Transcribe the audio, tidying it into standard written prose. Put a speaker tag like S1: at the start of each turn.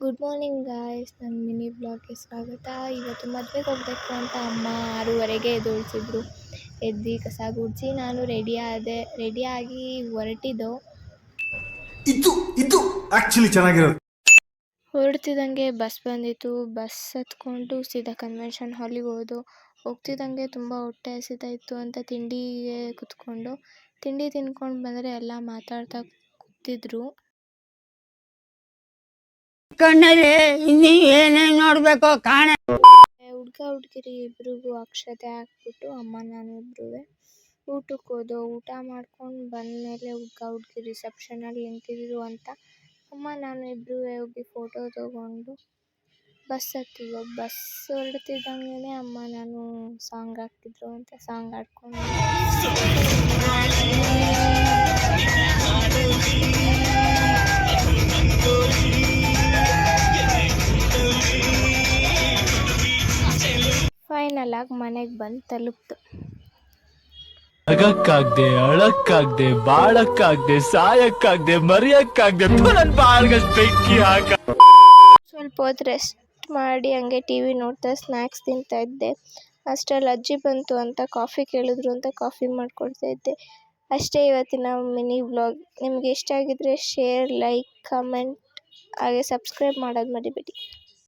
S1: Good morning guys, ನನ್ನ mini ಬ್ಲಾಗ್ಗೆ ಸ್ವಾಗತ. ಇವತ್ತು ಮದುವೆಗೆ ಹೋಗಬೇಕು ಅಂತ ಅಮ್ಮ 6:30ಗೆ ಎದ್ದೇಳಿಸಿದ್ರು. ಎದ್ದು ಕಸ ಗುಡಿಸಿ ನಾನು ರೆಡಿಯಾಗಿ ಹೊರಟಿದ್ದು.
S2: ಇದು ಆಕ್ಚುಲಿ ಚೆನ್ನಾಗಿರೋದು.
S1: ಹೊರಡ್ತಿದ್ದಂಗೆ ಬಸ್ ಬಂದಿತ್ತು. ಬಸ್ ಹತ್ಕೊಂಡು ಸೀದಾ ಕನ್ವೆನ್ಷನ್ ಹಾಲಿಗೆ ಹೋಗ್ತಿದ್ದಂಗೆ ತುಂಬ ಹೊಟ್ಟೆ ಹಸಿತಾ ಇತ್ತು ಅಂತ ತಿಂಡಿಗೆ ಕುತ್ಕೊಂಡು ತಿಂಡಿ ತಿನ್ಕೊಂಡು ಬಂದರೆ ಎಲ್ಲ ಮಾತಾಡ್ತಾ ಕೂತಿದ್ರು.
S3: ಕಣ್ಣಲ್ಲಿ ಇನ್ನೀ ಏನೇನು ನೋಡ್ಬೇಕು ಕಾಣೆ.
S1: ಹುಡುಗಿರಿ ಇಬ್ರಿಗೂ ಅಕ್ಷತೆ ಹಾಕ್ಬಿಟ್ಟು ಅಮ್ಮ ನಾನು ಇಬ್ರು ಊಟಕ್ಕೆ ಊಟ ಮಾಡ್ಕೊಂಡು ಬಂದಮೇಲೆ ಹುಡುಗಿ ರಿಸೆಪ್ಷನಲ್ಲಿ ನಿಂತಿದ್ರು ಅಂತ ಅಮ್ಮ ನಾನು ಇಬ್ರು ಹೋಗಿ ಫೋಟೋ ತೊಗೊಂಡು ಬಸ್ ಹತ್ತಿದ್ವು. ಬಸ್ ಹೊರಡ್ತಿದ್ದಂಗೆ ಅಮ್ಮ ನಾನು ಸಾಂಗ್ ಹಾಕ್ತಿದ್ರು ಅಂತ ಸಾಂಗ್ ಹಾಡ್ಕೊಂಡು ಫೈನಲ್ ಆಗಿ ಮನೆಗೆ ಬಂದು ತಲುಪ್ತು.
S4: ನಗಕ್ಕಾಗ್ದೆ, ಅಳಕ್ಕಾಗ್ದೆ, ಬಾಳಕ್ಕಾಗ್ದೆ, ಸಾಯಕ್ಕಾಗ್ದೆ, ಮರಿಯಕ್ಕಾಗ್ದೆ, ನನ್ನ ಬಾಳ್ಗಷ್ಟು ಬೆಂಕಿ ಹಾಕ.
S1: ಸ್ವಲ್ಪ ಹೊತ್ತು ರೆಸ್ಟ್ ಮಾಡಿ ಹಂಗೆ ಟಿವಿ ನೋಡ್ತಾ ಸ್ನ್ಯಾಕ್ಸ್ ತಿಂತಾ ಇದ್ದೆ. ಅಷ್ಟರಲ್ಲಿ ಅಜ್ಜಿ ಬಂತು ಅಂತ ಕಾಫಿ ಕೇಳಿದ್ರು ಅಂತ ಕಾಫಿ ಮಾಡಿಕೊಡ್ತಾ ಇದ್ದೆ. ಅಷ್ಟೇ ಇವತ್ತಿನ ಮಿನಿ ವ್ಲಾಗ್. ನಿಮಗೆ ಇಷ್ಟ ಆಗಿದ್ರೆ ಶೇರ್, ಲೈಕ್, ಕಮೆಂಟ್ ಹಾಗೆ ಸಬ್ಸ್ಕ್ರೈಬ್ ಮಾಡೋದು ಮರಿಬೇಡಿ.